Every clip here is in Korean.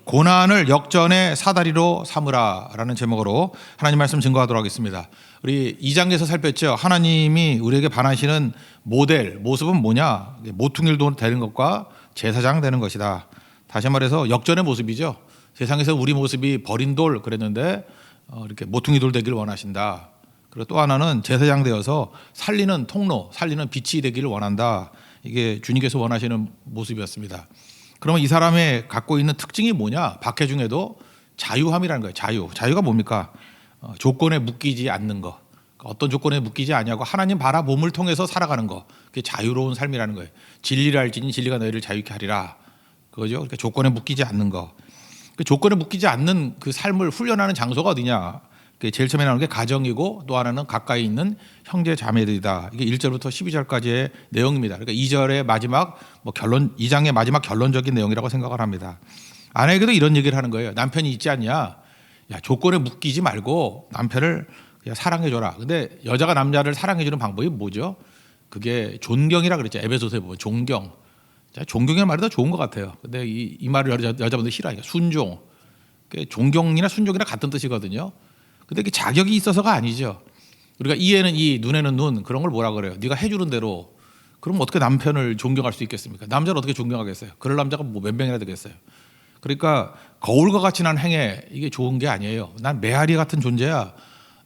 고난을 역전의 사다리로 삼으라라는 제목으로 하나님 말씀 증거하도록 하겠습니다. 우리 2장에서 살폈죠. 하나님이 우리에게 반하시는 모델, 모습은 뭐냐? 모퉁이도 되는 것과 제사장 되는 것이다. 다시 말해서 역전의 모습이죠. 세상에서 우리 모습이 버린 돌 그랬는데 이렇게 모퉁이 돌 되기를 원하신다. 그리고 또 하나는 제사장 되어서 살리는 통로, 살리는 빛이 되기를 원한다. 이게 주님께서 원하시는 모습이었습니다. 그러면 이 사람의 갖고 있는 특징이 뭐냐? 박해 중에도 자유함이라는 거예요. 자유가 뭡니까? 조건에 묶이지 않는 거. 어떤 조건에 묶이지 않냐고 하나님 바라봄을 통해서 살아가는 거. 그게 자유로운 삶이라는 거예요. 진리를 알지니 진리가 너희를 자유케 하리라. 그거죠. 그러니까 조건에 묶이지 않는 거. 그 조건에 묶이지 않는 그 삶을 훈련하는 장소가 어디냐? 제일 처음에 나오는 게 가정이고 또 하나는 가까이 있는 형제 자매들이다. 이게 1절부터 12절까지의 내용입니다. 그러니까 2절의 마지막 결론, 2장의 마지막 결론적인 내용이라고 생각을 합니다. 아내에게도 이런 얘기를 하는 거예요. 남편이 있지 않냐? 야, 조건에 묶이지 말고 남편을 그냥 사랑해줘라. 근데 여자가 남자를 사랑해주는 방법이 뭐죠? 그게 존경이라 그랬죠. 에베소서에 보면 존경. 존경이라는 말이 더 좋은 것 같아요. 근데 이 말을 여자분들 싫어하니까 순종. 존경이나 순종이나 같은 뜻이거든요. 근데 그 자격이 있어서가 아니죠. 우리가 이에는 이, 눈에는 눈 그런 걸 뭐라 그래요? 네가 해주는 대로. 그럼 어떻게 남편을 존경할 수 있겠습니까? 남자를 어떻게 존경하겠어요? 그럴 남자가 몇 명이나 되겠어요? 그러니까 거울과 같이 난 행해 이게 좋은 게 아니에요. 난 메아리 같은 존재야.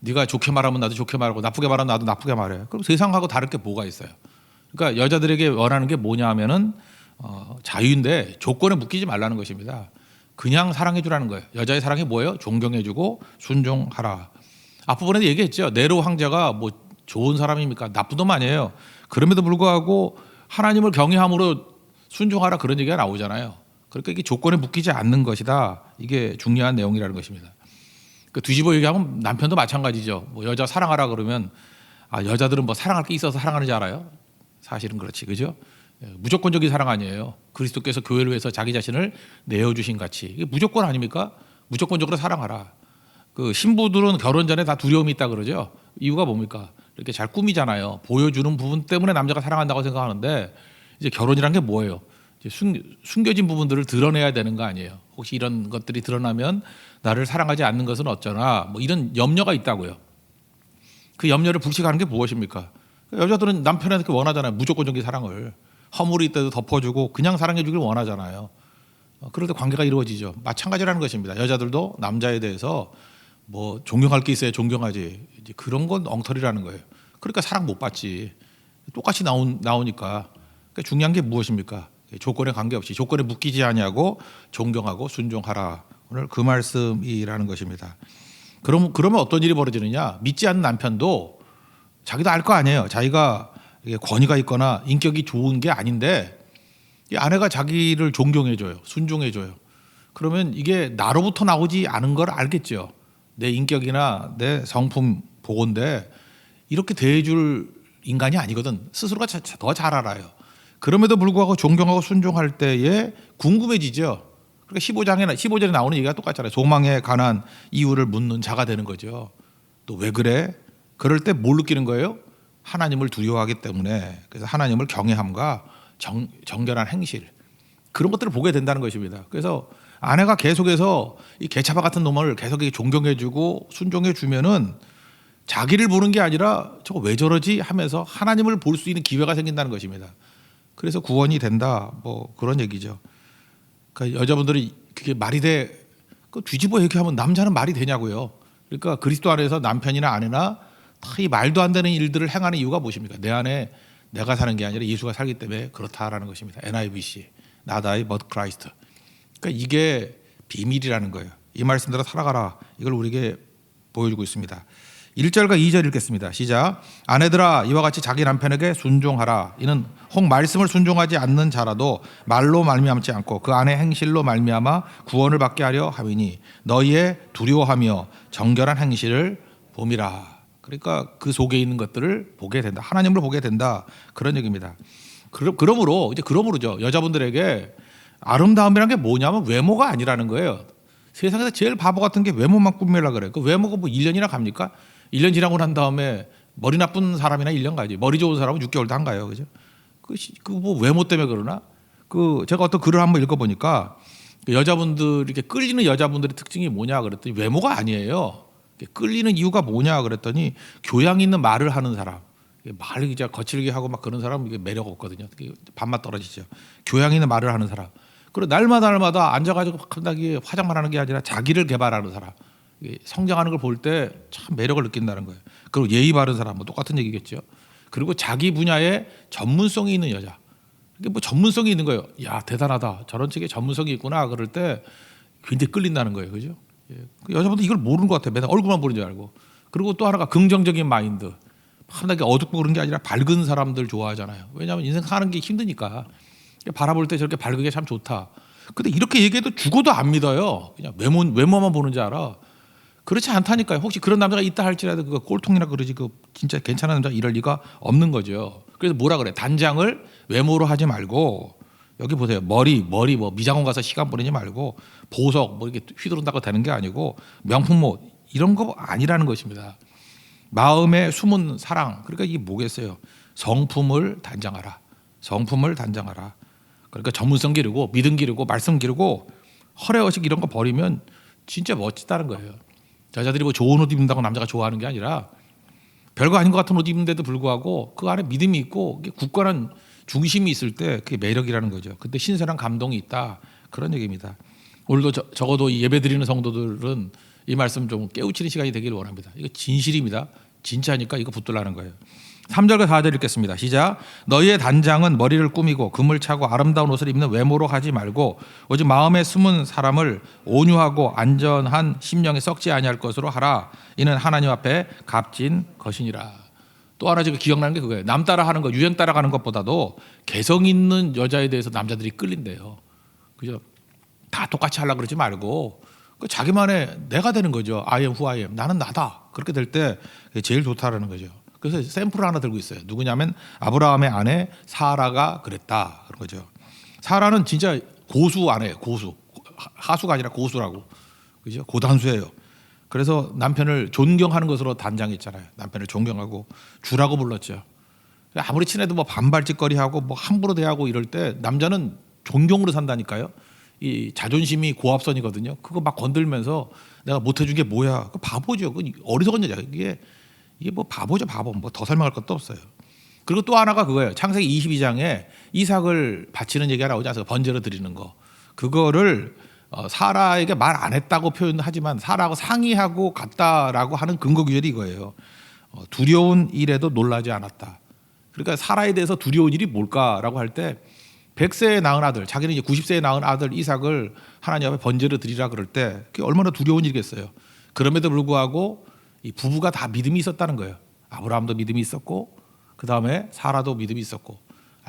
네가 좋게 말하면 나도 좋게 말하고 나쁘게 말하면 나도 나쁘게 말해. 그럼 세상하고 다를 게 뭐가 있어요? 그러니까 여자들에게 원하는 게 뭐냐 하면은 자유인데 조건에 묶이지 말라는 것입니다. 그냥 사랑해주라는 거예요. 여자의 사랑이 뭐예요? 존경해주고 순종하라. 앞부분에 얘기했죠. 네로 황제가 뭐 좋은 사람입니까? 나쁜 놈 아니에요. 그럼에도 불구하고 하나님을 경외함으로 순종하라 그런 얘기가 나오잖아요. 그러니까 이게 조건에 묶이지 않는 것이다. 이게 중요한 내용이라는 것입니다. 그 뒤집어 얘기하면 남편도 마찬가지죠. 뭐 여자 사랑하라 그러면 여자들은 뭐 사랑할 게 있어서 사랑하는지 알아요? 사실은 그렇지, 그죠? 무조건적인 사랑 아니에요. 그리스도께서 교회를 위해서 자기 자신을 내어주신 같이. 이게 무조건 아닙니까? 무조건적으로 사랑하라. 그 신부들은 결혼 전에 다 두려움이 있다 그러죠. 이유가 뭡니까? 이렇게 잘 꾸미잖아요. 보여주는 부분 때문에 남자가 사랑한다고 생각하는데 이제 결혼이란 게 뭐예요? 이제 숨겨진 부분들을 드러내야 되는 거 아니에요. 혹시 이런 것들이 드러나면 나를 사랑하지 않는 것은 어쩌나 뭐 이런 염려가 있다고요. 그 염려를 불식하는 게 무엇입니까? 여자들은 남편한테 원하잖아요. 무조건적인 사랑을. 허물이 있다도 덮어주고 그냥 사랑해 주길 원하잖아요. 그럴 때 관계가 이루어지죠. 마찬가지라는 것입니다. 여자들도 남자에 대해서 뭐 존경할 게 있어야 존경하지. 이제 그런 건 엉터리라는 거예요. 그러니까 사랑 못 받지. 똑같이 나오니까. 그러니까 중요한 게 무엇입니까? 조건에 관계없이 조건에 묶이지 아니하고 존경하고 순종하라. 오늘 그 말씀이라는 것입니다. 그러면 어떤 일이 벌어지느냐? 믿지 않는 남편도 자기도 알 거 아니에요. 자기가 권위가 있거나 인격이 좋은 게 아닌데 이 아내가 자기를 존경해줘요. 순종해줘요. 그러면 이게 나로부터 나오지 않은 걸 알겠죠. 내 인격이나 내 성품 보고인데 이렇게 대해줄 인간이 아니거든. 스스로가 더 잘 알아요. 그럼에도 불구하고 존경하고 순종할 때에 궁금해지죠. 그러니까 15절에 나오는 얘기가 똑같잖아요. 소망에 관한 이유를 묻는 자가 되는 거죠. 또 왜 그래? 그럴 때 뭘 느끼는 거예요? 하나님을 두려워하기 때문에. 그래서 하나님을 경외함과 정결한 행실 그런 것들을 보게 된다는 것입니다. 그래서 아내가 계속해서 이 개차바 같은 놈을 계속 존경해주고 순종해주면은 자기를 보는 게 아니라 저거 왜 저러지 하면서 하나님을 볼 수 있는 기회가 생긴다는 것입니다. 그래서 구원이 된다 뭐 그런 얘기죠. 그러니까 여자분들이 그게 말이 돼? 그 뒤집어 얘기하면 남자는 말이 되냐고요. 그러니까 그리스도 안에서 남편이나 아내나 다 이 말도 안 되는 일들을 행하는 이유가 무엇입니까? 내 안에 내가 사는 게 아니라 예수가 살기 때문에 그렇다라는 것입니다. NIVC, Not I but Christ. 그러니까 이게 비밀이라는 거예요. 이 말씀대로 살아가라. 이걸 우리에게 보여주고 있습니다. 1절과 2절 읽겠습니다. 시작. 아내들아 이와 같이 자기 남편에게 순종하라. 이는 혹 말씀을 순종하지 않는 자라도 말로 말미암지 않고 그 안의 행실로 말미암아 구원을 받게 하려 함이니 너희의 두려워하며 정결한 행실을 봄이라. 그러니까 그 속에 있는 것들을 보게 된다. 하나님을 보게 된다. 그런 얘기입니다. 그러므로죠. 여자분들에게 아름다움이란 게 뭐냐면 외모가 아니라는 거예요. 세상에서 제일 바보 같은 게 외모만 꾸미려고 그래요. 그 외모가 뭐 1년이나 갑니까? 1년 지나고 난 다음에 머리 나쁜 사람이나 1년 가지. 머리 좋은 사람은 6개월도 안 가요. 그죠? 그 뭐 외모 때문에 그러나? 제가 어떤 글을 한번 읽어보니까 여자분들 이렇게 끌리는 여자분들의 특징이 뭐냐 그랬더니 외모가 아니에요. 끌리는 이유가 뭐냐 그랬더니 교양 있는 말을 하는 사람. 말을 이제 거칠게 하고 막 그런 사람 이게 매력 없거든요. 밥맛 떨어지죠. 교양 있는 말을 하는 사람. 그리고 날마다 앉아가지고 갑자기 화장만 하는 게 아니라 자기를 개발하는 사람. 성장하는 걸 볼 때 참 매력을 느낀다는 거예요. 그리고 예의 바른 사람 뭐 똑같은 얘기겠죠. 그리고 자기 분야에 전문성이 있는 여자. 이게 뭐 전문성이 있는 거예요. 야 대단하다. 저런 책에 전문성이 있구나. 그럴 때 굉장히 끌린다는 거예요. 그죠? 그 여자분들 이걸 모르는 것 같아요. 맨날 얼굴만 보는 줄 알고. 그리고 또 하나가 긍정적인 마인드. 한하게 어둡고 그런 게 아니라 밝은 사람들 좋아하잖아요. 왜냐하면 인생 사는 게 힘드니까. 바라볼 때 저렇게 밝은 게 참 좋다. 근데 이렇게 얘기해도 죽어도 안 믿어요. 그냥 외모만 보는 줄 알아. 그렇지 않다니까요. 혹시 그런 남자가 있다 할지라도 그거 꼴통이라 그러지 그 진짜 괜찮은 남자가 이럴 리가 없는 거죠. 그래서 뭐라 그래? 단장을 외모로 하지 말고 여기 보세요. 머리 뭐 미장원 가서 시간 보내지 말고 보석 뭐 이렇게 휘두른다고 되는 게 아니고 명품 뭐 이런 거 아니라는 것입니다. 마음에 숨은 사랑. 그러니까 이게 뭐겠어요? 성품을 단장하라. 성품을 단장하라. 그러니까 전문성 기르고 믿음 기르고 말씀 기르고 허례허식 이런 거 버리면 진짜 멋지다는 거예요. 여자들이 뭐 좋은 옷 입는다고 남자가 좋아하는 게 아니라 별거 아닌 것 같은 옷 입는데도 불구하고 그 안에 믿음이 있고 굳건한 중심이 있을 때 그게 매력이라는 거죠. 그때 신선한 감동이 있다. 그런 얘기입니다. 오늘도 적어도 이 예배 드리는 성도들은 이 말씀 좀 깨우치는 시간이 되기를 원합니다. 이거 진실입니다. 진짜니까 이거 붙들라는 거예요. 3절과 4절 읽겠습니다. 시작. 너희의 단장은 머리를 꾸미고 금을 차고 아름다운 옷을 입는 외모로 하지 말고 오직 마음에 숨은 사람을 온유하고 안전한 심령에 썩지 아니할 것으로 하라. 이는 하나님 앞에 값진 것이니라. 또 하나 지금 기억나는 게 그거예요. 남 따라하는 거, 유행 따라가는 것보다도 개성 있는 여자에 대해서 남자들이 끌린대요. 그죠? 다 똑같이 하려고 그러지 말고 자기만의 내가 되는 거죠. I am who I am. 나는 나다. 그렇게 될 때 제일 좋다라는 거죠. 그래서 샘플을 하나 들고 있어요. 누구냐면 아브라함의 아내 사라가 그랬다. 그런 거죠. 사라는 진짜 고수 아내예요. 고수. 하수가 아니라 고수라고. 그죠? 고단수예요. 그래서 남편을 존경하는 것으로 단장했잖아요. 남편을 존경하고 주라고 불렀죠. 아무리 친해도 뭐 반발짓거리하고 뭐 함부로 대하고 이럴 때 남자는 존경으로 산다니까요. 이 자존심이 고압선이거든요. 그거 막 건들면서 내가 못해준 게 뭐야? 그 바보죠. 그 어리석은 여자. 이게 뭐 바보죠, 바보. 뭐 더 설명할 것도 없어요. 그리고 또 하나가 그거예요. 창세기 22장에 이삭을 바치는 얘기가 나오지 않아요. 번제로 드리는 거. 그거를 사라에게 말 안 했다고 표현하지만 사라하고 상의하고 갔다라고 하는 근거 구절이 이거예요. 두려운 일에도 놀라지 않았다. 그러니까 사라에 대해서 두려운 일이 뭘까라고 할 때 100세에 낳은 아들, 자기는 이제 90세에 낳은 아들 이삭을 하나님 앞에 번제로 드리라 그럴 때 그게 얼마나 두려운 일이겠어요. 그럼에도 불구하고 이 부부가 다 믿음이 있었다는 거예요. 아브라함도 믿음이 있었고 그 다음에 사라도 믿음이 있었고.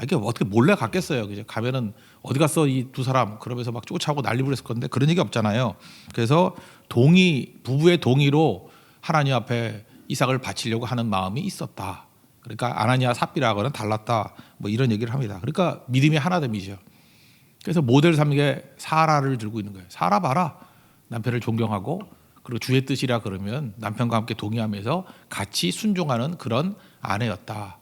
이게 어떻게 몰래 갔겠어요. 그죠? 가면은 어디 갔어 이 두 사람 그러면서 막 쫓아오고 난리 부렸을 건데 그런 얘기 없잖아요. 그래서 부부의 동의로 하나님 앞에 이삭을 바치려고 하는 마음이 있었다. 그러니까 아나니아 삽비라고는 달랐다. 뭐 이런 얘기를 합니다. 그러니까 믿음이 하나됨이죠. 그래서 모델 삼게 사라를 들고 있는 거예요. 사라 봐라. 남편을 존경하고 그리고 주의 뜻이라 그러면 남편과 함께 동의하면서 같이 순종하는 그런 아내였다.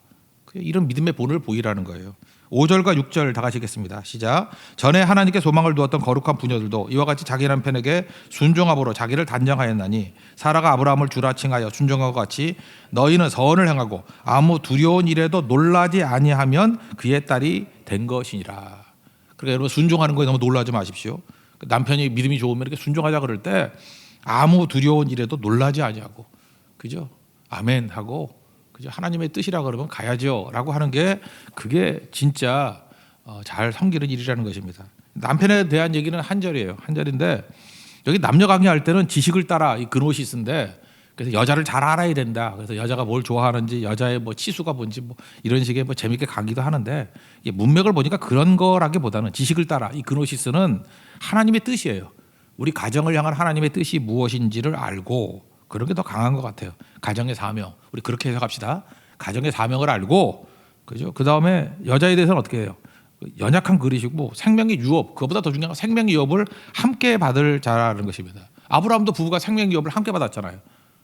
이런 믿음의 본을 보이라는 거예요. 5절과 6절 다 같이 읽겠습니다. 시작. 전에 하나님께 소망을 두었던 거룩한 부녀들도 이와 같이 자기 남편에게 순종함으로 자기를 단정하였나니 사라가 아브라함을 주라 칭하여 순종한 것 같이 너희는 선을 행하고 아무 두려운 일에도 놀라지 아니하면 그의 딸이 된 것이니라. 그러니까 여러분 순종하는 거에 너무 놀라지 마십시오. 남편이 믿음이 좋으면 이렇게 순종하자 그럴 때 아무 두려운 일에도 놀라지 아니하고 그죠? 아멘 하고 그죠? 하나님의 뜻이라 그러면 가야죠라고 하는 게 그게 진짜 잘 섬기는 일이라는 것입니다. 남편에 대한 얘기는 한 절이에요. 한 절인데 여기 남녀 강요할 때는 지식을 따라 이 그노시스인데 그래서 여자를 잘 알아야 된다. 그래서 여자가 뭘 좋아하는지 여자의 뭐 치수가 뭔지 뭐 이런 식의 뭐 재밌게 강의도 하는데 이게 문맥을 보니까 그런 거라기보다는 지식을 따라 이 그노시스는 하나님의 뜻이에요. 우리 가정을 향한 하나님의 뜻이 무엇인지를 알고 그런 게 더 강한 것 같아요. 가정의 사명. 우리 그렇게 해석합시다. 가정의 사명을 알고 그죠? 그다음에 여자에 대해서는 어떻게 해요? 연약한 그릇이고 생명의 유업. 그보다 더 중요한 건 생명의 유업을 함께 받을 자라는 것입니다. 아브라함도 부부가 생명의 유업을 함께 받았잖아요.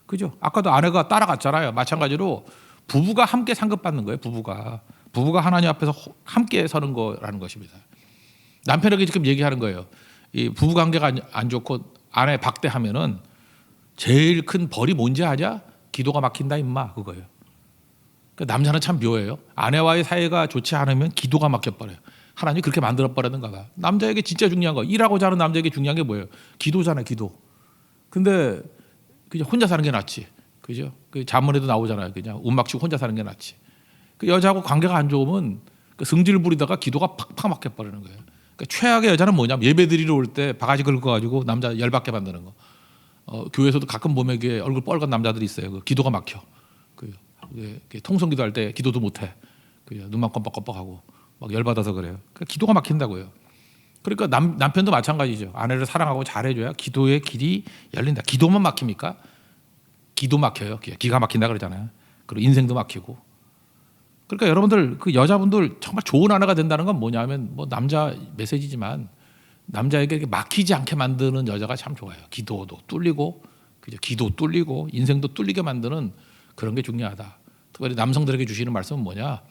그죠? 아까도 아내가 따라갔잖아요. 마찬가지로 부부가 함께 상급받는 거예요. 부부가 하나님 앞에서 함께 서는 거라는 것입니다. 남편에게 지금 얘기하는 거예요. 이 부부 관계가 안 좋고 아내 박대하면은 제일 큰 벌이 뭔지 아냐? 기도가 막힌다 임마 그거예요. 그러니까 남자는 참 묘해요. 아내와의 사이가 좋지 않으면 기도가 막혀버려요. 하나님이 그렇게 만들어버렸는가 봐. 남자에게 진짜 중요한 거, 일하고자 하는 남자에게 중요한 게 뭐예요? 기도잖아요, 기도. 근데 그냥 혼자 사는 게 낫지. 그죠? 그 자문에도 나오잖아요. 그냥 움막 치고 혼자 사는 게 낫지. 그 여자하고 관계가 안 좋으면 그 승질 부리다가 기도가 팍팍 막혀버리는 거예요. 그러니까 최악의 여자는 뭐냐면 예배 드리러 올 때 바가지 긁어가지고 남자 열받게 만드는 거. 교회에서도 가끔 보면 이게 얼굴 뻘건 남자들이 있어요. 그 기도가 막혀. 통성기도 할 때 기도도 못해. 눈만 껌뻑껌뻑하고 막 열받아서 그래요. 그러니까 기도가 막힌다고요. 그러니까 남편도 마찬가지죠. 아내를 사랑하고 잘해줘야 기도의 길이 열린다. 기도만 막힙니까? 기도 막혀요. 기가 막힌다 그러잖아요. 그리고 인생도 막히고. 그러니까 여러분들 그 여자분들 정말 좋은 아내가 된다는 건 뭐냐면 뭐 남자 메시지지만 남자에게 이렇게 막히지 않게 만드는 여자가 참 좋아요. 기도도 뚫리고, 그죠? 기도 뚫리고 인생도 뚫리게 만드는 그런 게 중요하다. 특별히 남성들에게 주시는 말씀은 뭐냐?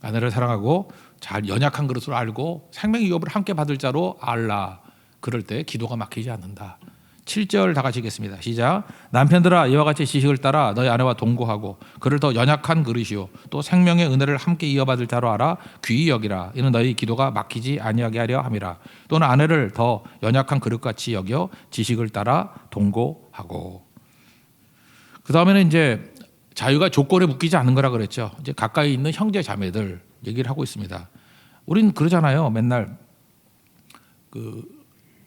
아내를 사랑하고 잘 연약한 그릇으로 알고 생명 위협을 함께 받을 자로 알라. 그럴 때 기도가 막히지 않는다. 7절 다 같이 읽겠습니다. 시작. 남편들아 이와 같이 지식을 따라 너희 아내와 동거하고 그를 더 연약한 그릇이요 또 생명의 은혜를 함께 이어받을 자로 알아 귀히 여기라. 이는 너희 기도가 막히지 아니하게 하려 함이라. 또는 아내를 더 연약한 그릇같이 여겨 지식을 따라 동거하고. 그 다음에는 이제 자유가 조건에 묶이지 않는 거라 그랬죠. 이제 가까이 있는 형제 자매들 얘기를 하고 있습니다. 우린 그러잖아요. 맨날 그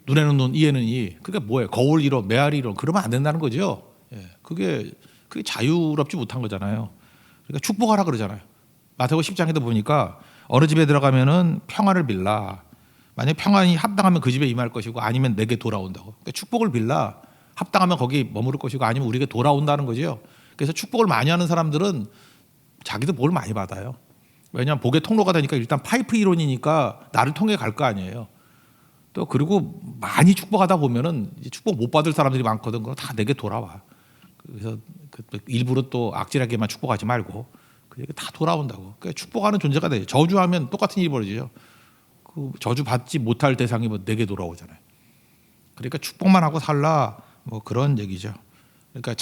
눈에는 눈, 이에는 이. 그게 뭐예요? 거울 이론, 메아리 이론. 그러면 안 된다는 거죠. 예, 그게 자유롭지 못한 거잖아요. 그러니까 축복하라 그러잖아요. 마태복음 10장에도 보니까 어느 집에 들어가면은 평안을 빌라. 만약 평안이 합당하면 그 집에 임할 것이고 아니면 내게 돌아온다고. 그러니까 축복을 빌라. 합당하면 거기 머무를 것이고 아니면 우리에게 돌아온다는 거죠. 그래서 축복을 많이 하는 사람들은 자기도 뭘 많이 받아요. 왜냐하면 복의 통로가 되니까 일단 파이프 이론이니까 나를 통해 갈 거 아니에요. 또 그리고 많이 축복하다 보면은 축복 못 받을 사람들이 많거든. 그럼 다 내게 돌아와. 그래서 일부러 또 악질하게만 축복하지 말고 다 돌아온다고. 그러니까 축복하는 존재가 돼. 저주하면 똑같은 일이 벌어지죠. 그 저주 받지 못할 대상이 뭐 내게 돌아오잖아요. 그러니까 축복만 하고 살라 뭐 그런 얘기죠. 그러니까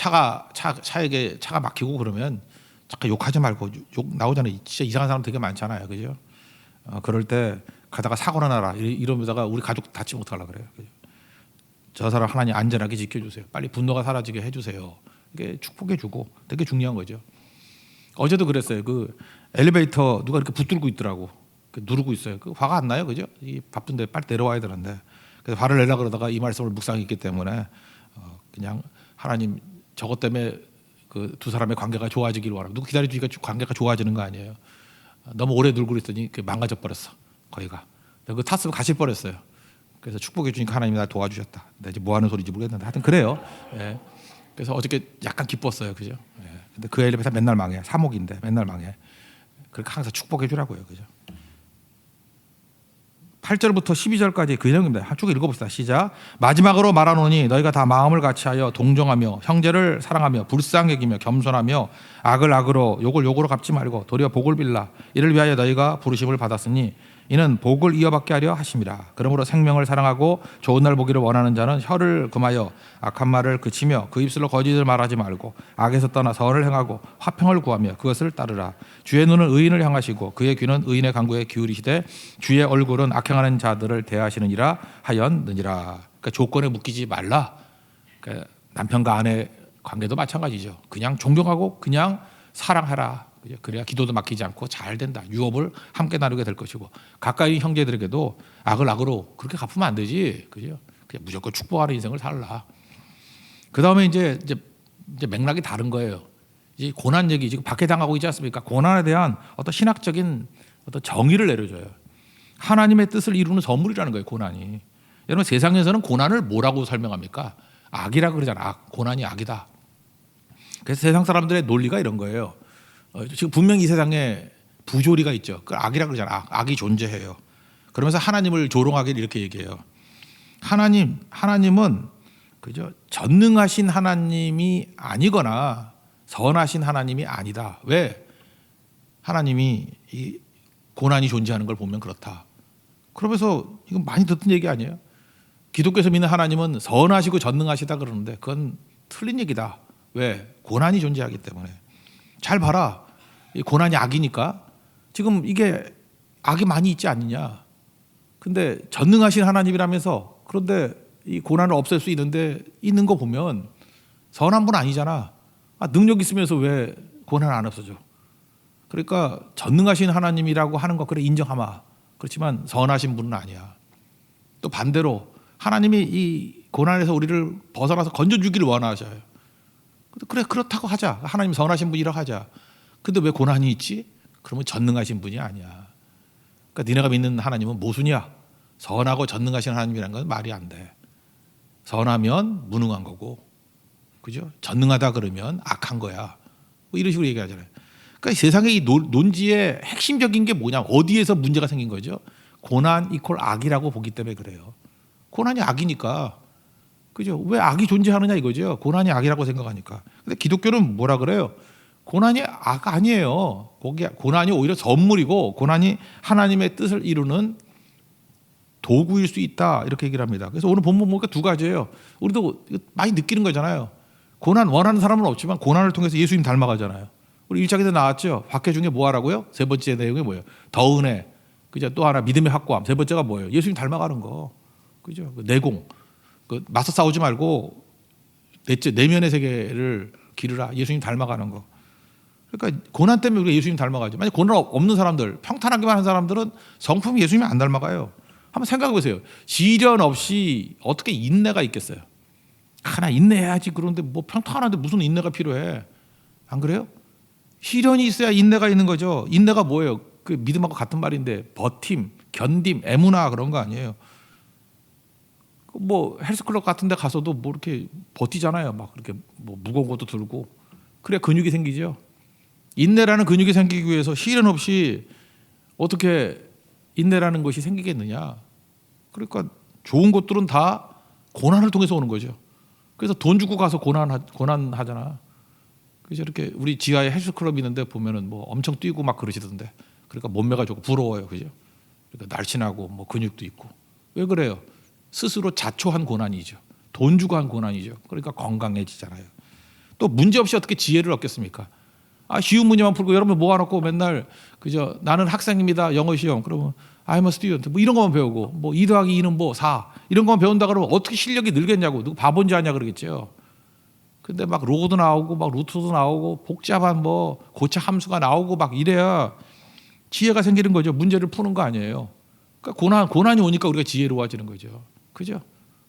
차에게 차가 막히고 그러면 잠깐 욕하지 말고 욕 나오잖아요. 진짜 이상한 사람 되게 많잖아요, 그죠? 그럴 때 가다가 사고나 나라 이러면다가 우리 가족 다치면 어떡하려 그래요. 그죠? 저 사람 하나님 안전하게 지켜주세요. 빨리 분노가 사라지게 해주세요. 이게 축복해주고 되게 중요한 거죠. 어제도 그랬어요. 그 엘리베이터 누가 이렇게 붙들고 있더라고. 누르고 있어요. 그 화가 안 나요, 그죠? 이 바쁜데 빨리 내려와야 되는데. 그래서 화를 내려 그러다가 이 말씀을 묵상했기 때문에 그냥 하나님 저것 때문에 그 두 사람의 관계가 좋아지기를 원하고 누구 기다려주니까 관계가 좋아지는 거 아니에요. 너무 오래 놀고 있더니 망가져 버렸어. 거기가. 그 탔으면 가실 뻔했어요. 그래서 축복해 주니까 하나님이 날 도와주셨다. 근데 이제 뭐 하는 소리인지 모르겠는데 하여튼 그래요. 예. 그래서 어저께 약간 기뻤어요, 그죠? 예. 근데 그 엘리베이터 맨날 망해. 3억인데 맨날 망해. 그러니까 항상 축복해 주라고요, 그죠? 8절부터 12절까지 그 내용입니다. 한쪽 읽어봅시다. 시작. 마지막으로 말하노니 너희가 다 마음을 같이하여 동정하며 형제를 사랑하며 불쌍히 여기며 겸손하며 악을 악으로 욕을 욕으로 갚지 말고 도리어 복을 빌라. 이를 위하여 너희가 부르심을 받았으니 이는 복을 이어받게 하려 하심이라. 그러므로 생명을 사랑하고 좋은 날 보기를 원하는 자는 혀를 금하여 악한 말을 그치며 그 입술로 거짓을 말하지 말고 악에서 떠나 선을 행하고 화평을 구하며 그것을 따르라. 주의 눈은 의인을 향하시고 그의 귀는 의인의 간구에 기울이시되 주의 얼굴은 악행하는 자들을 대하시느니라 하였느니라. 그러니까 조건에 묶이지 말라. 그러니까 남편과 아내 관계도 마찬가지죠. 그냥 존경하고 그냥 사랑하라. 그래야 기도도 막히지 않고 잘 된다. 유업을 함께 나누게 될 것이고 가까이 형제들에게도 악을 악으로 그렇게 갚으면 안 되지, 그죠? 그냥 무조건 축복하는 인생을 살라. 그 다음에 이제 맥락이 다른 거예요. 이 고난 얘기 지금 박해당하고 있지 않습니까? 고난에 대한 어떤 신학적인 어떤 정의를 내려줘요. 하나님의 뜻을 이루는 선물이라는 거예요, 고난이. 여러분 세상에서는 고난을 뭐라고 설명합니까? 악이라 그러잖아. 악, 고난이 악이다. 그래서 세상 사람들의 논리가 이런 거예요. 지금 분명히 이 세상에 부조리가 있죠. 그 악이라 그러잖아. 악이 존재해요. 그러면서 하나님을 조롱하길 이렇게 얘기해요. 하나님은 그죠? 전능하신 하나님이 아니거나 선하신 하나님이 아니다. 왜? 하나님이 이 고난이 존재하는 걸 보면 그렇다. 그러면서 이건 많이 듣던 얘기 아니에요? 기독교에서 믿는 하나님은 선하시고 전능하시다 그러는데 그건 틀린 얘기다. 왜? 고난이 존재하기 때문에. 잘 봐라. 이 고난이 악이니까 지금 이게 악이 많이 있지 않느냐. 근데 전능하신 하나님이라면서 그런데 이 고난을 없앨 수 있는 거 보면 선한 분 아니잖아. 능력 있으면서 왜 고난 안 없어져? 그러니까 전능하신 하나님이라고 하는 거 그래 인정하마. 그렇지만 선하신 분은 아니야. 또 반대로 하나님이 이 고난에서 우리를 벗어나서 건져주기를 원하셔요. 그래 그렇다고 하자. 하나님 선하신 분이라고 하자. 근데 왜 고난이 있지? 그러면 전능하신 분이 아니야. 그러니까 니네가 믿는 하나님은 모순이야. 선하고 전능하신 하나님이라는 건 말이 안 돼. 선하면 무능한 거고, 그죠? 전능하다 그러면 악한 거야. 뭐 이런 식으로 얘기하잖아요. 그러니까 세상의 이 논지의 핵심적인 게 뭐냐? 어디에서 문제가 생긴 거죠? 고난 이퀄 악이라고 보기 때문에 그래요. 고난이 악이니까, 그죠? 왜 악이 존재하느냐 이거죠? 고난이 악이라고 생각하니까. 근데 기독교는 뭐라 그래요? 고난이 악 아니에요. 고난이 오히려 선물이고, 고난이 하나님의 뜻을 이루는 도구일 수 있다 이렇게 얘기를 합니다. 그래서 오늘 본문 보니까 두 가지예요. 우리도 많이 느끼는 거잖아요. 고난 원하는 사람은 없지만 고난을 통해서 예수님 닮아가잖아요. 우리 1장에도 나왔죠. 박해 중에 뭐 하라고요? 세 번째 내용이 뭐예요? 더 은혜. 그죠? 또 하나 믿음의 확고함. 세 번째가 뭐예요? 예수님 닮아가는 거. 그죠? 내공. 맞서 싸우지 말고 내면의 세계를 기르라. 예수님 닮아가는 거. 그러니까 고난 때문에 우리가 예수님 닮아가죠. 만약 고난 없는 사람들, 평탄하기만 한 사람들은 성품이 예수님이 안 닮아가요. 한번 생각해 보세요. 시련 없이 어떻게 인내가 있겠어요? 하나 인내해야지. 그런데 뭐 평탄한데 무슨 인내가 필요해? 안 그래요? 시련이 있어야 인내가 있는 거죠. 인내가 뭐예요? 그 믿음하고 같은 말인데 버팀, 견딤, 애무나 그런 거 아니에요. 뭐 헬스클럽 같은 데 가서도 뭐 이렇게 버티잖아요. 막 그렇게 뭐 무거운 것도 들고. 그래야 근육이 생기죠. 인내라는 근육이 생기기 위해서 시련 없이 어떻게 인내라는 것이 생기겠느냐. 그러니까 좋은 것들은 다 고난을 통해서 오는 거죠. 그래서 돈 주고 가서 고난하잖아. 그래서 이렇게 우리 지하에 헬스클럽 있는데 보면은 뭐 엄청 뛰고 막 그러시던데. 그러니까 몸매가 좋고 부러워요. 그죠? 그러니까 날씬하고 뭐 근육도 있고. 왜 그래요? 스스로 자초한 고난이죠. 돈 주고 한 고난이죠. 그러니까 건강해지잖아요. 또 문제 없이 어떻게 지혜를 얻겠습니까? 쉬운 문제만 풀고 여러분 모아놓고 맨날 그저 나는 학생입니다. 영어 시험. 그러면 I'm a student. 뭐 이런 것만 배우고 뭐 2 더하기 2는 뭐 4. 이런 것만 배운다 그러면 어떻게 실력이 늘겠냐고. 누구 바본지 아냐 그러겠죠. 근데 막 로고도 나오고 막 루트도 나오고 복잡한 뭐 고차 함수가 나오고 막 이래야 지혜가 생기는 거죠. 문제를 푸는 거 아니에요. 그러니까 고난이 오니까 우리가 지혜로워지는 거죠. 그죠?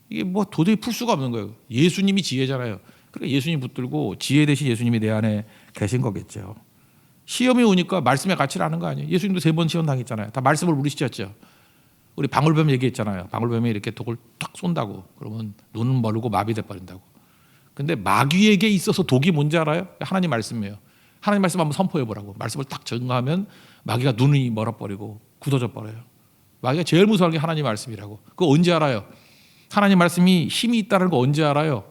이게 뭐 도저히 풀 수가 없는 거예요. 예수님이 지혜잖아요. 그러니까 예수님 붙들고 지혜 대신 예수님이 내 안에 계신 거겠죠. 시험이 오니까 말씀의 가치를 아는 거 아니에요. 예수님도 3번 시험 당했잖아요. 다 말씀을 물으시죠. 우리 방울뱀 얘기했잖아요. 방울뱀이 이렇게 독을 탁 쏜다고. 그러면 눈은 멀고 마비돼 버린다고. 근데 마귀에게 있어서 독이 뭔지 알아요? 하나님 말씀이에요. 하나님 말씀 한번 선포해 보라고. 말씀을 딱 증거하면 마귀가 눈이 멀어버리고 굳어져 버려요. 마귀가 제일 무서운 게 하나님 말씀이라고. 그거 언제 알아요? 하나님 말씀이 힘이 있다는 거 언제 알아요?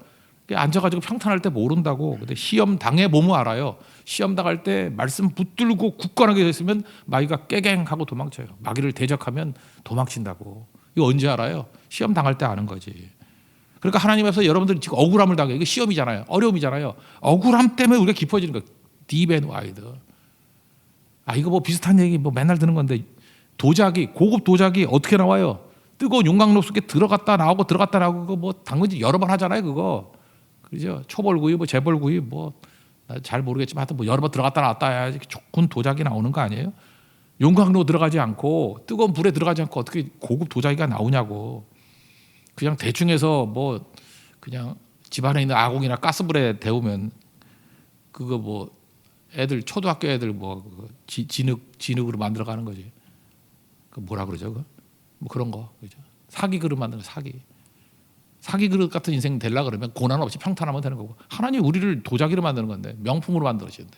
앉아가지고 평탄할 때 모른다고. 근데 시험 당해 보면 알아요. 시험 당할 때 말씀 붙들고 굳건하게 됐으면 마귀가 깨갱하고 도망쳐요. 마귀를 대적하면 도망친다고. 이거 언제 알아요? 시험 당할 때 아는 거지. 그러니까 하나님 앞에서 여러분들이 지금 억울함을 당해요. 이게 시험이잖아요. 어려움이잖아요. 억울함 때문에 우리가 깊어지는 거예요. 딥 앤 와이드. 이거 뭐 비슷한 얘기 뭐 맨날 드는 건데 도자기, 고급 도자기 어떻게 나와요? 뜨거운 용광로 속에 들어갔다 나오고 들어갔다 나오고 그거 뭐 당근지 여러 번 하잖아요. 그거. 그죠? 초벌구이, 뭐 재벌구이, 뭐 잘 모르겠지만 하여튼 뭐 여러 번 들어갔다 나왔다 해야지 좋은 도자기 나오는 거 아니에요? 용광로 들어가지 않고 뜨거운 불에 들어가지 않고 어떻게 고급 도자기가 나오냐고. 그냥 대충 해서 뭐 그냥 집안에 있는 아궁이나 가스불에 데우면 그거 뭐 애들 초등학교 애들 뭐 진흙으로 만들어 가는 거지. 그 뭐라 그러죠? 그 뭐 그런 거. 그죠? 사기 그릇 만드는 사기 그릇 같은 인생 되려 그러면 고난 없이 평탄하면 되는 거고. 하나님 우리를 도자기로 만드는 건데 명품으로 만들어지는데.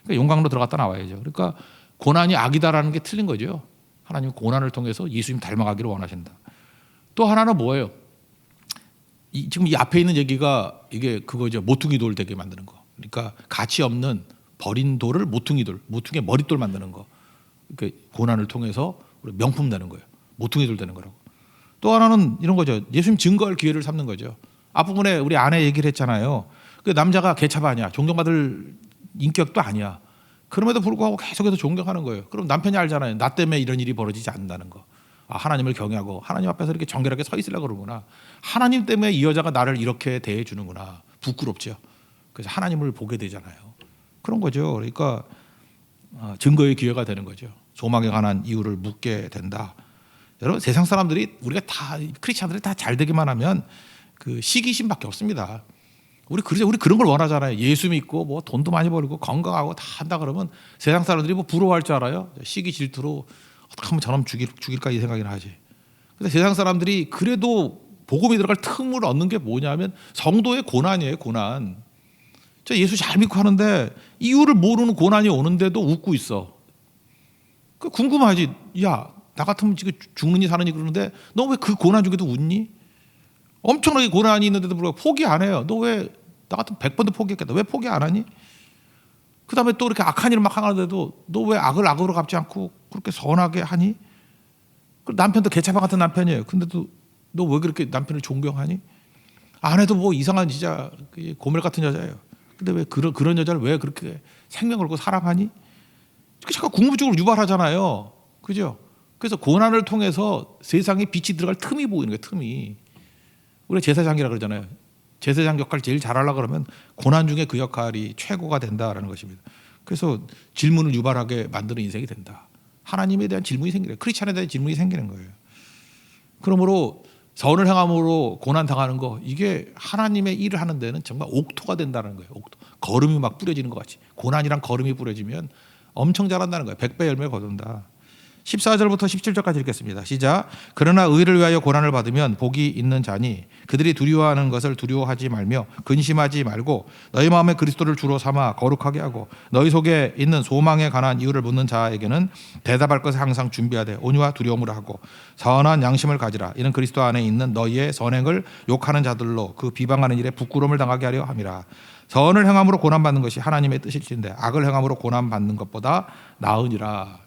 그러니까 용광로 들어갔다 나와야죠. 그러니까 고난이 악이다라는 게 틀린 거죠. 하나님 고난을 통해서 예수님 닮아가기를 원하신다. 또 하나는 뭐예요? 지금 이 앞에 있는 얘기가 이게 그거죠. 모퉁이 돌 되게 만드는 거. 그러니까 가치 없는 버린 돌을 모퉁이의 머릿돌 만드는 거. 그러니까 고난을 통해서 우리 명품 되는 거예요. 모퉁이 돌 되는 거라고. 또 하나는 이런 거죠. 예수님 증거할 기회를 삼는 거죠. 앞부분에 우리 아내 얘기를 했잖아요. 그 남자가 개차가 아니야. 존경받을 인격도 아니야. 그럼에도 불구하고 계속해서 존경하는 거예요. 그럼 남편이 알잖아요. 나 때문에 이런 일이 벌어지지 않는다는 거. 아, 하나님을 경외하고 하나님 앞에서 이렇게 정결하게 서 있으려고 그러구나. 하나님 때문에 이 여자가 나를 이렇게 대해 주는구나. 부끄럽죠. 그래서 하나님을 보게 되잖아요. 그런 거죠. 그러니까 증거의 기회가 되는 거죠. 소망에 관한 이유를 묻게 된다. 여러분, 세상 사람들이 우리가 다 크리스천들이 다 잘 되기만 하면 그 시기심밖에 없습니다. 우리 그런 걸 원하잖아요. 예수 믿고 뭐 돈도 많이 벌고 건강하고 다 한다 그러면 세상 사람들이 뭐 부러워할 줄 알아요? 시기 질투로 어떻게 하면 저놈 죽일까 이 생각이나 하지. 근데 세상 사람들이 그래도 복음이 들어갈 틈을 얻는 게 뭐냐면 성도의 고난이에요. 고난. 저 예수 잘 믿고 하는데 이유를 모르는 고난이 오는데도 웃고 있어. 그 궁금하지. 야, 나 같으면 지금 죽느니 사느니 그러는데 너 왜 그 고난 중에도 웃니? 엄청나게 고난이 있는데도 불구하고 포기 안 해요. 너 왜 나 같으면 100번도 포기했겠다. 왜 포기 안 하니? 그 다음에 또 이렇게 악한 일을 막 하는데도 너 왜 악을 악으로 갚지 않고 그렇게 선하게 하니? 남편도 개차반 같은 남편이에요. 근데도 너 왜 그렇게 남편을 존경하니? 아내도 뭐 이상한 진짜 고멜 같은 여자예요. 근데 왜 그런 여자를 왜 그렇게 생명 걸고 사랑하니? 자꾸 궁극적으로 유발하잖아요. 그죠? 그래서 고난을 통해서 세상에 빛이 들어갈 틈이 보이는 거예요. 틈이. 우리가 제사장이라 그러잖아요. 제사장 역할 제일 잘하려고 그러면 고난 중에 그 역할이 최고가 된다라는 것입니다. 그래서 질문을 유발하게 만드는 인생이 된다. 하나님에 대한 질문이 생기는 거예요. 크리스찬에 대한 질문이 생기는 거예요. 그러므로 선을 행함으로 고난 당하는 거 이게 하나님의 일을 하는 데는 정말 옥토가 된다는 거예요. 옥토. 거름이 막 뿌려지는 것 같이. 고난이랑 거름이 뿌려지면 엄청 잘한다는 거예요. 100배 열매를 거둔다. 14절부터 17절까지 읽겠습니다. 시작. 그러나 의를 위하여 고난을 받으면 복이 있는 자니 그들이 두려워하는 것을 두려워하지 말며 근심하지 말고 너희 마음에 그리스도를 주로 삼아 거룩하게 하고 너희 속에 있는 소망에 관한 이유를 묻는 자에게는 대답할 것을 항상 준비하되 온유와 두려움으로 하고 선한 양심을 가지라. 이는 그리스도 안에 있는 너희의 선행을 욕하는 자들로 그 비방하는 일에 부끄러움을 당하게 하려 함이라. 선을 행함으로 고난받는 것이 하나님의 뜻일진데 악을 행함으로 고난받는 것보다 나으니라.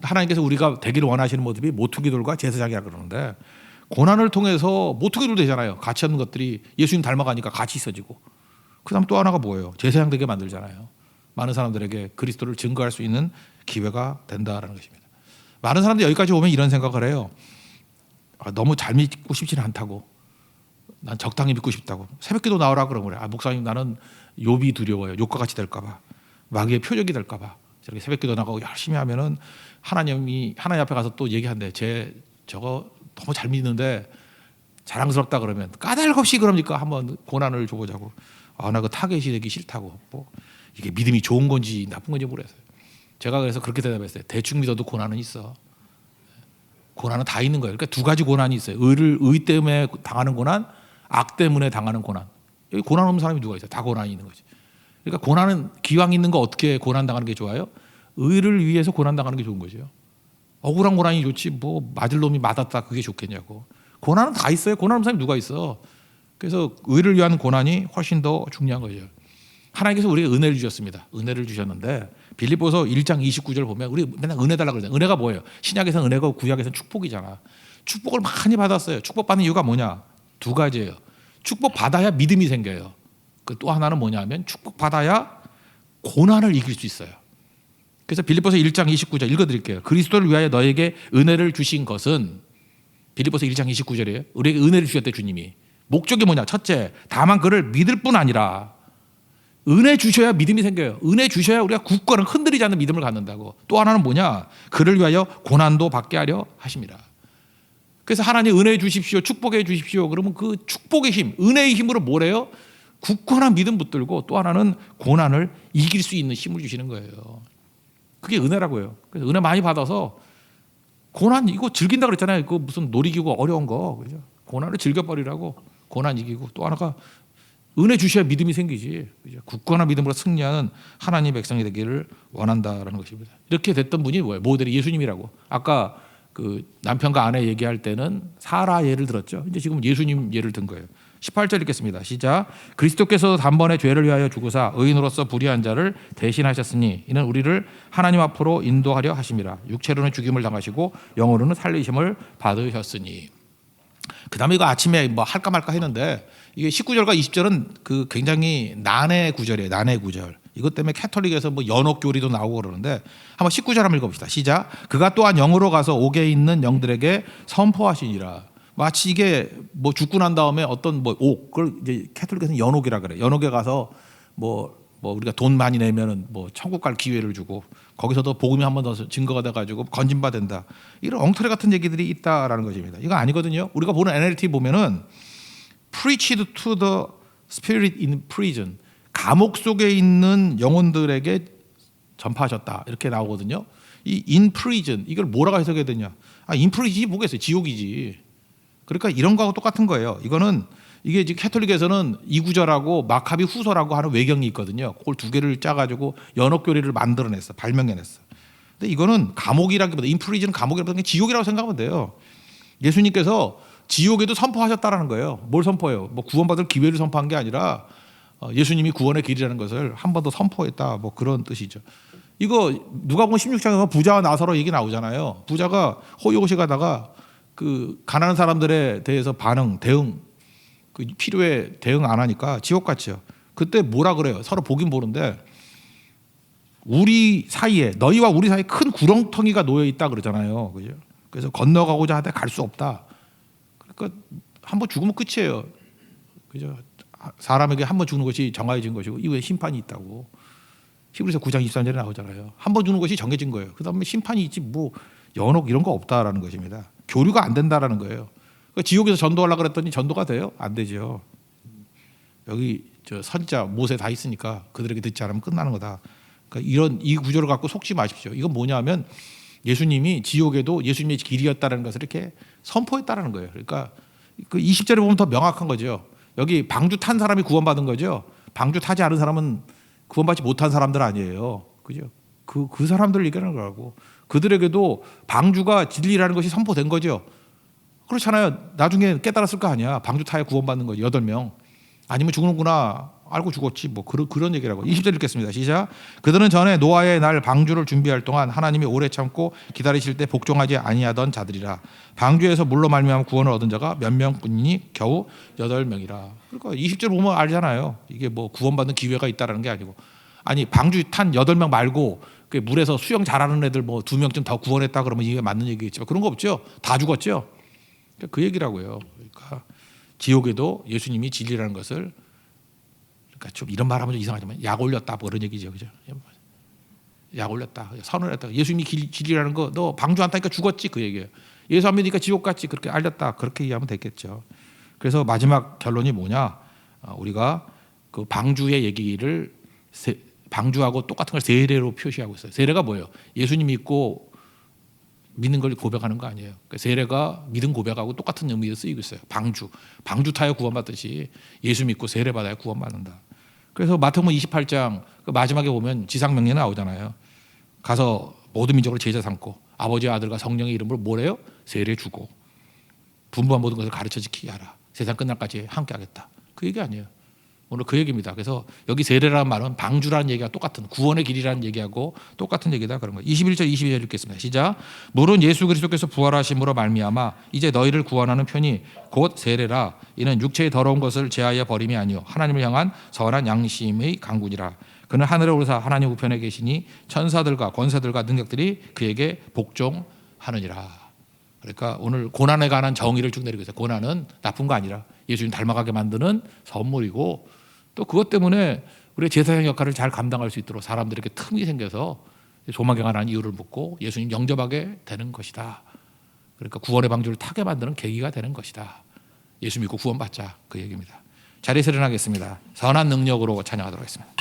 하나님께서 우리가 되기를 원하시는 모습이 모퉁이돌과 제사장이라 그러는데 고난을 통해서 모퉁이돌 되잖아요. 가치 없는 것들이 예수님 닮아가니까 같이 있어지고 그 다음 또 하나가 뭐예요? 제사장 되게 만들잖아요. 많은 사람들에게 그리스도를 증거할 수 있는 기회가 된다라는 것입니다. 많은 사람들이 여기까지 오면 이런 생각을 해요. 너무 잘 믿고 싶지는 않다고. 난 적당히 믿고 싶다고. 새벽기도 나오라 그러면 그래. 목사님 나는 욥이 두려워요. 욥과 같이 될까 봐. 마귀의 표적이 될까 봐. 저렇게 새벽기도 나가고 열심히 하면은 하나님 앞에 가서 또 얘기한대. 저거 너무 잘 믿는데 자랑스럽다 그러면 까닭없이 그럽니까? 한번 고난을 줘보자고. 나 그 타겟이 되기 싫다고. 뭐 이게 믿음이 좋은 건지 나쁜 건지 모르겠어요. 제가 그래서 그렇게 대답했어요. 대충 믿어도 고난은 있어. 고난은 다 있는 거예요. 그러니까 두 가지 고난이 있어요. 의 때문에 당하는 고난, 악 때문에 당하는 고난. 여기 고난 없는 사람이 누가 있어요? 다 고난이 있는 거지. 그러니까 고난은 기왕 있는 거 어떻게 고난 당하는 게 좋아요? 의를 위해서 고난 당하는 게 좋은 거죠. 억울한 고난이 좋지 뭐 맞을 놈이 맞았다 그게 좋겠냐고. 고난은 다 있어요. 고난 없는 사람이 누가 있어. 그래서 의를 위한 고난이 훨씬 더 중요한 거죠. 하나님께서 우리에게 은혜를 주셨습니다. 은혜를 주셨는데 빌립보서 1장 29절 보면 우리 맨날 은혜 달라고 그러잖아요. 은혜가 뭐예요? 신약에서는 은혜고 구약에서는 축복이잖아. 축복을 많이 받았어요. 축복받는 이유가 뭐냐? 두 가지예요. 축복받아야 믿음이 생겨요. 그 또 하나는 뭐냐면 축복받아야 고난을 이길 수 있어요. 그래서 빌립보서 1장 29절 읽어드릴게요. 그리스도를 위하여 너에게 은혜를 주신 것은 빌립보서 1장 29절이에요. 우리에게 은혜를 주셨대 주님이. 목적이 뭐냐? 첫째, 다만 그를 믿을 뿐 아니라 은혜 주셔야 믿음이 생겨요. 은혜 주셔야 우리가 굳건한 흔들리지 않는 믿음을 갖는다고. 또 하나는 뭐냐? 그를 위하여 고난도 받게 하려 하십니다. 그래서 하나님 은혜 주십시오. 축복해 주십시오. 그러면 그 축복의 힘, 은혜의 힘으로 뭐래요? 굳건한 믿음 붙들고 또 하나는 고난을 이길 수 있는 힘을 주시는 거예요. 그게 은혜라고요. 그래서 은혜 많이 받아서 고난 이거 즐긴다 그랬잖아요. 그 무슨 놀이기구 어려운 거. 그죠? 고난을 즐겨버리라고. 고난 이기고 또 하나가 은혜 주셔야 믿음이 생기지. 그죠? 굳건한 믿음으로 승리하는 하나님의 백성이 되기를 원한다라는 것입니다. 이렇게 됐던 분이 뭐예요? 모델이 예수님이라고. 아까 그 남편과 아내 얘기할 때는 사라 예를 들었죠. 이제 지금 예수님 예를 든 거예요. 18절 읽겠습니다. 시작. 그리스도께서 단번에 죄를 위하여 죽으사 의인으로서 불의한 자를 대신하셨으니 이는 우리를 하나님 앞으로 인도하려 하심이라. 육체로는 죽임을 당하시고 영으로는 살리심을 받으셨으니. 그다음에 이거 아침에 뭐 할까 말까 했는데 이게 19절과 20절은 그 굉장히 난해 구절이에요. 난해 구절. 이것 때문에 캐톨릭에서 뭐 연옥 교리도 나오고 그러는데 한번 19절 한번 읽어봅시다. 시작. 그가 또한 영으로 가서 옥에 있는 영들에게 선포하시니라. 마치 이게 뭐 죽고 난 다음에 어떤 뭐 옥, 그걸 이제 캐톨릭에서는 연옥이라 그래. 연옥에 가서 뭐 우리가 돈 많이 내면은 뭐 천국 갈 기회를 주고 거기서도 복음이 한 번 더 증거가 돼가지고 건진받는다. 이런 엉터리 같은 얘기들이 있다라는 것입니다. 이거 아니거든요. 우리가 보는 NLT 보면은 preached to the spirit in prison. 감옥 속에 있는 영혼들에게 전파하셨다. 이렇게 나오거든요. 이 in prison 이걸 뭐라고 해석해야 되냐? in prison이 뭐겠어요? 지옥이지. 그러니까 이런 거하고 똑같은 거예요. 이게 지금 캐톨릭에서는 이구절하고 마카비 후서라고 하는 외경이 있거든요. 그걸 두 개를 짜가지고 연옥 교리를 만들어냈어, 발명해냈어. 근데 이거는 감옥이라기보다 인프리즌 감옥이라기보다 지옥이라고 생각하면 돼요. 예수님께서 지옥에도 선포하셨다라는 거예요. 뭘 선포해요? 뭐 구원받을 기회를 선포한 게 아니라 예수님이 구원의 길이라는 것을 한 번 더 선포했다. 뭐 그런 뜻이죠. 이거 누가복음 16장에 보면 부자와 나사로 얘기 나오잖아요. 부자가 호의호식 하다가 그 가난한 사람들에 대해서 대응 그 필요에 대응 안 하니까 지옥 같죠. 그때 뭐라 그래요? 서로 보긴 보는데 우리 사이에 너희와 우리 사이에 큰 구렁텅이가 놓여 있다 그러잖아요. 그죠? 그래서 건너가고자 하되 갈 수 없다. 그러니까 한 번 죽으면 끝이에요. 그죠? 사람에게 한 번 죽는 것이 정해진 것이고 이후에 심판이 있다고. 히브리서 9장 23절에 나오잖아요. 한 번 죽는 것이 정해진 거예요. 그다음에 심판이 있지 뭐 연옥 이런 거 없다라는 것입니다. 교류가 안 된다라는 거예요. 그러니까 지옥에서 전도하려고 그랬더니 전도가 돼요? 안 되죠. 여기 저 선자 모세 다 있으니까 그들에게 듣지 않으면 끝나는 거다. 그러니까 이 구조를 갖고 속지 마십시오. 이건 뭐냐면 예수님이 지옥에도 예수님의 길이었다는 것을 이렇게 선포했다는 거예요. 그러니까 그 20절에 보면 더 명확한 거죠. 여기 방주 탄 사람이 구원받은 거죠. 방주 타지 않은 사람은 구원받지 못한 사람들 아니에요. 그죠? 그 사람들을 얘기하는 거라고. 그들에게도 방주가 진리라는 것이 선포된 거죠. 그렇잖아요. 나중에 깨달았을 거 아니야. 방주 타야 구원받는 거지. 8명. 아니면 죽는구나. 알고 죽었지. 뭐 그런 얘기라고. 20절 읽겠습니다. 시작. 그들은 전에 노아의 날 방주를 준비할 동안 하나님이 오래 참고 기다리실 때 복종하지 아니하던 자들이라. 방주에서 물로 말미암아 구원을 얻은 자가 몇 명뿐이니 겨우 8명이라. 그러니까 20절 보면 알잖아요. 이게 뭐 구원받는 기회가 있다라는 게 아니고. 아니 방주 탄 8명 말고 그 물에서 수영 잘하는 애들 뭐 2명쯤 더 구원했다 그러면 이게 맞는 얘기겠지만 그런 거 없죠. 다 죽었죠. 그 얘기라고요. 그러니까 지옥에도 예수님이 진리라는 것을 그러니까 좀 이런 말하면 좀 이상하지만 약 올렸다 뭐 그런 얘기죠, 그죠? 약 올렸다, 선언했다. 예수님이 진리라는 거 너 방주 안 타니까 죽었지 그 얘기예요. 예수 안 믿으니까 지옥 갔지 그렇게 알렸다 그렇게 이해하면 되겠죠. 그래서 마지막 결론이 뭐냐? 우리가 그 방주의 얘기를 방주하고 똑같은 걸 세례로 표시하고 있어요. 세례가 뭐예요? 예수님 믿고 믿는 걸 고백하는 거 아니에요. 그러니까 세례가 믿음 고백하고 똑같은 의미로 쓰이고 있어요. 방주 타야 구원받듯이 예수 믿고 세례 받아야 구원받는다. 그래서 마태복음 28장 그 마지막에 보면 지상명령 나오잖아요. 가서 모든 민족을 제자 삼고 아버지와 아들과 성령의 이름으로 뭐래요? 세례 주고 분부한 모든 것을 가르쳐 지키게 하라. 세상 끝날까지 함께하겠다. 그 얘기 아니에요. 오늘 그 얘기입니다. 그래서 여기 세례라는 말은 방주라는 얘기가 똑같은 구원의 길이라는 얘기하고 똑같은 얘기다 그런 거예요. 21절 22절 읽겠습니다. 시작. 물은 예수 그리스도께서 부활하심으로 말미암아 이제 너희를 구원하는 편이 곧 세례라. 이는 육체의 더러운 것을 제하여 버림이 아니요 하나님을 향한 선한 양심의 강군이라. 그는 하늘에 오르사 하나님 우편에 계시니 천사들과 권세들과 능력들이 그에게 복종하느니라. 그러니까 오늘 고난에 관한 정의를 쭉 내리고 있어요. 고난은 나쁜 거 아니라 예수님 닮아가게 만드는 선물이고 또 그것 때문에 우리의 제사장 역할을 잘 감당할 수 있도록 사람들에게 틈이 생겨서 조막에 관한 이유를 묻고 예수님 영접하게 되는 것이다. 그러니까 구원의 방주를 타게 만드는 계기가 되는 것이다. 예수 믿고 구원받자 그 얘기입니다. 자리에서 일어나겠습니다. 선한 능력으로 찬양하도록 하겠습니다.